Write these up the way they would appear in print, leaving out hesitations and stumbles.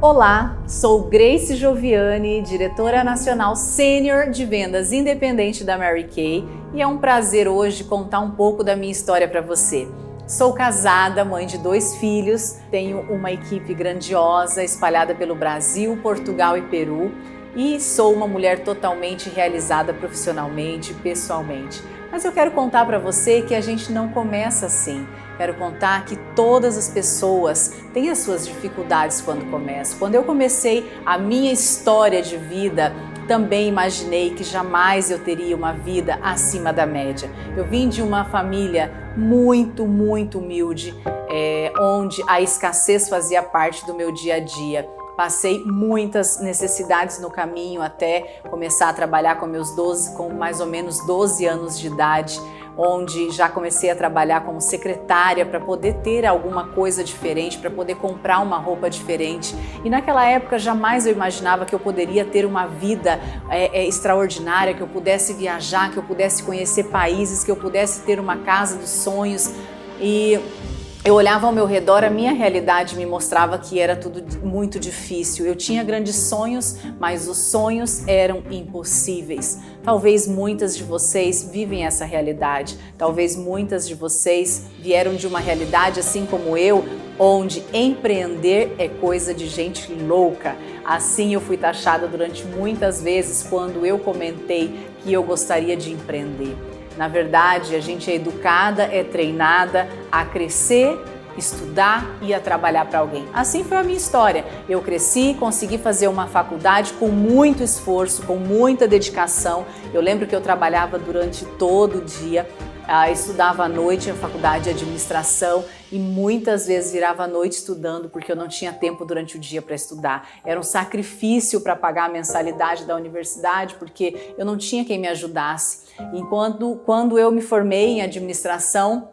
Olá, sou Grace Gioviani, diretora nacional sênior de vendas independente da Mary Kay, e é um prazer hoje contar um pouco da minha história para você. Sou casada, mãe de 2 filhos, tenho uma equipe grandiosa espalhada pelo Brasil, Portugal e Peru e sou uma mulher totalmente realizada profissionalmente, pessoalmente. Mas eu quero contar para você que a gente não começa assim. Quero contar que todas as pessoas têm as suas dificuldades quando começam. Quando eu comecei a minha história de vida, também imaginei que jamais eu teria uma vida acima da média. Eu vim de uma família muito humilde, onde a escassez fazia parte do meu dia a dia. Passei muitas necessidades no caminho até começar a trabalhar com mais ou menos 12 anos de idade, onde já comecei a trabalhar como secretária para poder ter alguma coisa diferente, para poder comprar uma roupa diferente. E naquela época jamais eu imaginava que eu poderia ter uma vida extraordinária, que eu pudesse viajar, que eu pudesse conhecer países, que eu pudesse ter uma casa dos sonhos. E eu olhava ao meu redor, a minha realidade me mostrava que era tudo muito difícil. Eu tinha grandes sonhos, mas os sonhos eram impossíveis. Talvez muitas de vocês vivem essa realidade. Talvez muitas de vocês vieram de uma realidade assim como eu, onde empreender é coisa de gente louca. Assim eu fui taxada durante muitas vezes quando eu comentei que eu gostaria de empreender. Na verdade, a gente é educada, é treinada a crescer, estudar e a trabalhar para alguém. Assim foi a minha história. Eu cresci, consegui fazer uma faculdade com muito esforço, com muita dedicação. Eu lembro que eu trabalhava durante todo o dia, estudava à noite na faculdade de administração e muitas vezes virava à noite estudando porque eu não tinha tempo durante o dia para estudar. Era um sacrifício para pagar a mensalidade da universidade porque eu não tinha quem me ajudasse. Quando eu me formei em administração,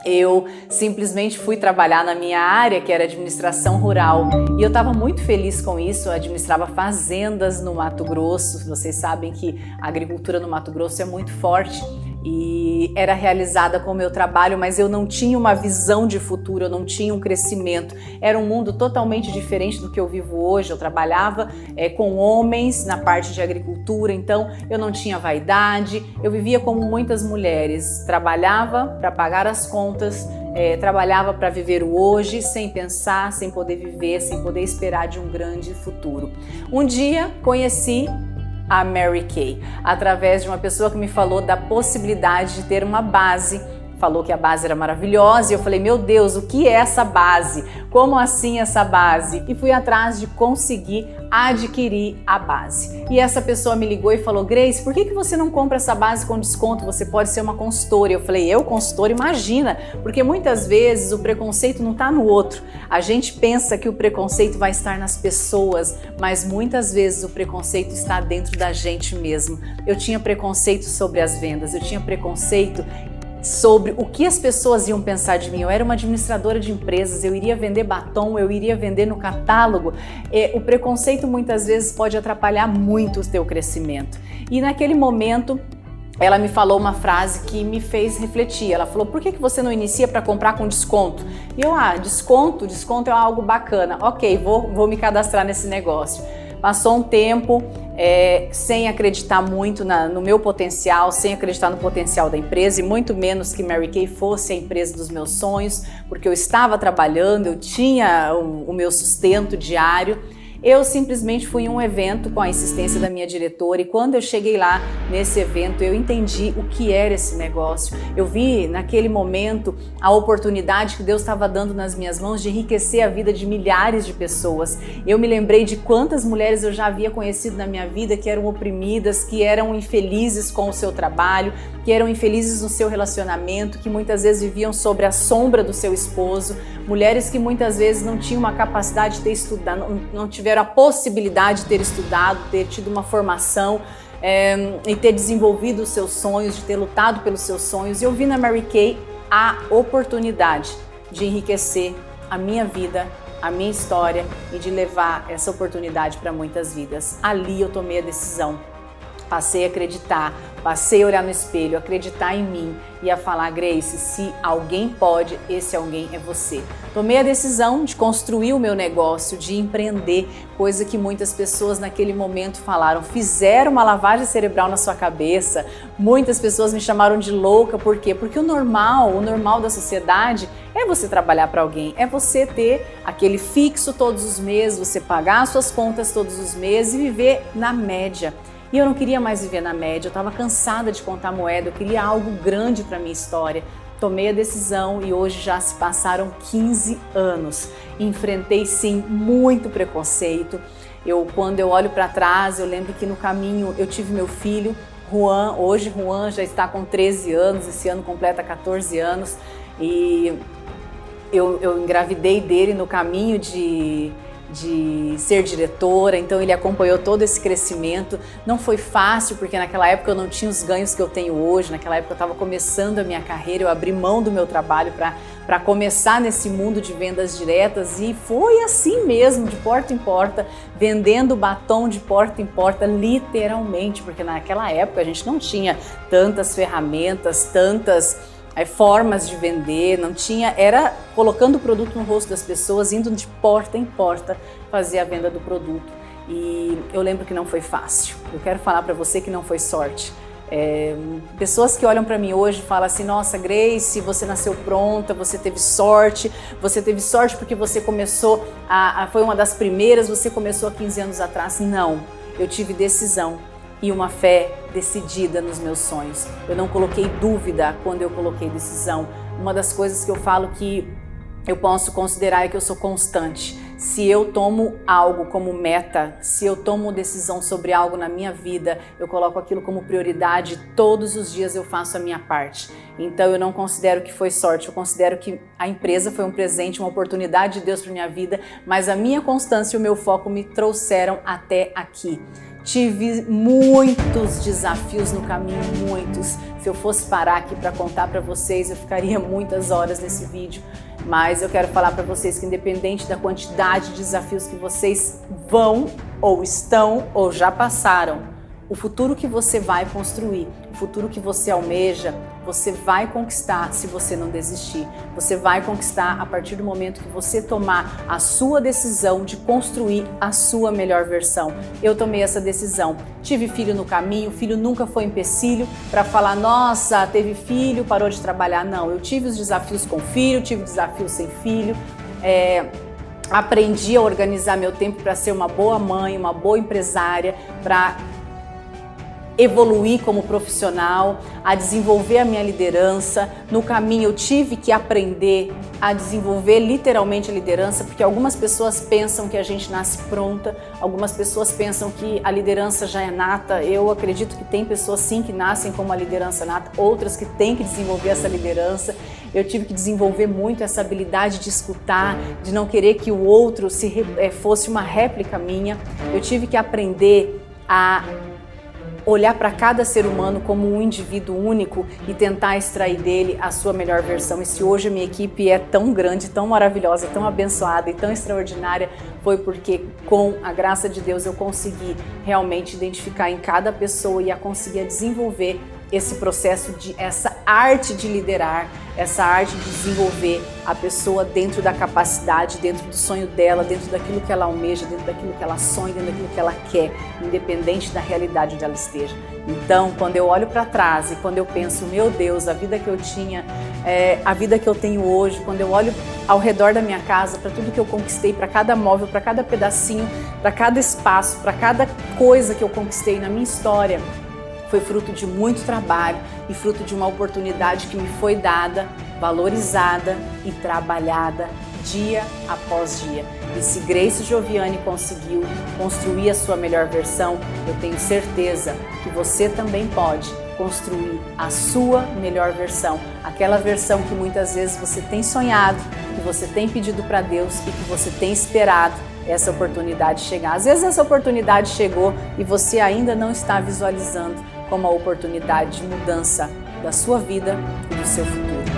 eu simplesmente fui trabalhar na minha área, que era administração rural, e eu estava muito feliz com isso. Eu administrava fazendas no Mato Grosso. Vocês sabem que a agricultura no Mato Grosso é muito forte e era realizada com o meu trabalho, mas eu não tinha uma visão de futuro, eu não tinha um crescimento. Era um mundo totalmente diferente do que eu vivo hoje. Eu trabalhava com homens na parte de agricultura, então eu não tinha vaidade, eu vivia como muitas mulheres, trabalhava para pagar as contas, trabalhava para viver o hoje, sem pensar, sem poder viver, sem poder esperar de um grande futuro. Um dia conheci a Mary Kay, através de uma pessoa que me falou da possibilidade de ter uma base. Falou que a base era maravilhosa e eu falei, meu Deus, o que é essa base? Como assim essa base? E fui atrás de conseguir adquirir a base. E essa pessoa me ligou e falou, Grace, por que você não compra essa base com desconto? Você pode ser uma consultora. Eu falei, eu consultora? Imagina, porque muitas vezes o preconceito não está no outro. A gente pensa que o preconceito vai estar nas pessoas, mas muitas vezes o preconceito está dentro da gente mesmo. Eu tinha preconceito sobre as vendas, eu tinha preconceito sobre o que as pessoas iam pensar de mim. Eu era uma administradora de empresas, eu iria vender batom, eu iria vender no catálogo. O preconceito muitas vezes pode atrapalhar muito o teu crescimento. E naquele momento, ela me falou uma frase que me fez refletir. Ela falou, por que você não inicia para comprar com desconto? E eu, desconto é algo bacana. Ok, vou me cadastrar nesse negócio. Passou um tempo sem acreditar muito no meu potencial, sem acreditar no potencial da empresa e muito menos que Mary Kay fosse a empresa dos meus sonhos, porque eu estava trabalhando, eu tinha o meu sustento diário. Eu simplesmente fui em um evento com a insistência da minha diretora e quando eu cheguei lá nesse evento eu entendi o que era esse negócio. Eu vi naquele momento a oportunidade que Deus estava dando nas minhas mãos de enriquecer a vida de milhares de pessoas. Eu me lembrei de quantas mulheres eu já havia conhecido na minha vida que eram oprimidas, que eram infelizes com o seu trabalho, que eram infelizes no seu relacionamento, que muitas vezes viviam sobre a sombra do seu esposo, mulheres que muitas vezes não tinham uma capacidade de ter estudado, não tiveram a possibilidade de ter estudado, ter tido uma formação e ter desenvolvido os seus sonhos, de ter lutado pelos seus sonhos. E eu vi na Mary Kay a oportunidade de enriquecer a minha vida, a minha história e de levar essa oportunidade para muitas vidas. Ali eu tomei a decisão Passei a acreditar, passei a olhar no espelho, acreditar em mim e a falar: Grace, se alguém pode, esse alguém é você. Tomei a decisão de construir o meu negócio, de empreender, coisa que muitas pessoas naquele momento falaram, fizeram uma lavagem cerebral na sua cabeça. Muitas pessoas me chamaram de louca, por quê? Porque o normal da sociedade é você trabalhar para alguém, é você ter aquele fixo todos os meses, você pagar as suas contas todos os meses e viver na média. E eu não queria mais viver na média, eu estava cansada de contar moeda, eu queria algo grande para minha história. Tomei a decisão e hoje já se passaram 15 anos. Enfrentei sim muito preconceito. Quando eu olho para trás, eu lembro que no caminho eu tive meu filho, Juan. Hoje Juan já está com 13 anos, esse ano completa 14 anos. E eu engravidei dele no caminho de ser diretora, então ele acompanhou todo esse crescimento. Não foi fácil, porque naquela época eu não tinha os ganhos que eu tenho hoje, naquela época eu estava começando a minha carreira, eu abri mão do meu trabalho para começar nesse mundo de vendas diretas e foi assim mesmo, de porta em porta, vendendo batom de porta em porta, literalmente, porque naquela época a gente não tinha tantas ferramentas, tantas formas de vender, não tinha, era colocando o produto no rosto das pessoas, indo de porta em porta fazer a venda do produto. E eu lembro que não foi fácil. Eu quero falar para você que não foi sorte. Pessoas que olham para mim hoje falam assim: nossa, Grace, você nasceu pronta, você teve sorte porque você começou, foi uma das primeiras, você começou há 15 anos atrás. Não, eu tive decisão e uma fé decidida nos meus sonhos. Eu não coloquei dúvida quando eu coloquei decisão. Uma das coisas que eu falo que eu posso considerar é que eu sou constante. Se eu tomo algo como meta, se eu tomo decisão sobre algo na minha vida, eu coloco aquilo como prioridade, todos os dias eu faço a minha parte. Então eu não considero que foi sorte, eu considero que a empresa foi um presente, uma oportunidade de Deus para minha vida, mas a minha constância e o meu foco me trouxeram até aqui. Tive muitos desafios no caminho, muitos. Se eu fosse parar aqui para contar para vocês, eu ficaria muitas horas nesse vídeo. Mas eu quero falar para vocês que independente da quantidade de desafios que vocês vão, ou estão, ou já passaram, o futuro que você vai construir, o futuro que você almeja, você vai conquistar se você não desistir. Você vai conquistar a partir do momento que você tomar a sua decisão de construir a sua melhor versão. Eu tomei essa decisão. Tive filho no caminho, filho nunca foi empecilho para falar: nossa, teve filho, parou de trabalhar. Não, eu tive os desafios com filho, tive desafios sem filho. Aprendi a organizar meu tempo para ser uma boa mãe, uma boa empresária, para evoluir como profissional, a desenvolver a minha liderança. No caminho eu tive que aprender a desenvolver literalmente a liderança, porque algumas pessoas pensam que a gente nasce pronta, algumas pessoas pensam que a liderança já é nata. Eu acredito que tem pessoas sim que nascem com uma liderança nata, outras que têm que desenvolver essa liderança. Eu tive que desenvolver muito essa habilidade de escutar, de não querer que o outro fosse uma réplica minha. Eu tive que aprender a olhar para cada ser humano como um indivíduo único e tentar extrair dele a sua melhor versão. E se hoje a minha equipe é tão grande, tão maravilhosa, tão abençoada e tão extraordinária, foi porque com a graça de Deus eu consegui realmente identificar em cada pessoa e conseguir desenvolver esse processo, essa arte de liderar, essa arte de desenvolver a pessoa dentro da capacidade, dentro do sonho dela, dentro daquilo que ela almeja, dentro daquilo que ela sonha, dentro daquilo que ela quer, independente da realidade onde ela esteja. Então, quando eu olho para trás e quando eu penso, meu Deus, a vida que eu tinha, a vida que eu tenho hoje, quando eu olho ao redor da minha casa, para tudo que eu conquistei, para cada móvel, para cada pedacinho, para cada espaço, para cada coisa que eu conquistei na minha história, foi fruto de muito trabalho e fruto de uma oportunidade que me foi dada, valorizada e trabalhada dia após dia. E se Grace Gioviani conseguiu construir a sua melhor versão, eu tenho certeza que você também pode construir a sua melhor versão. Aquela versão que muitas vezes você tem sonhado, que você tem pedido para Deus e que você tem esperado essa oportunidade chegar. Às vezes essa oportunidade chegou e você ainda não está visualizando como a oportunidade de mudança da sua vida e do seu futuro.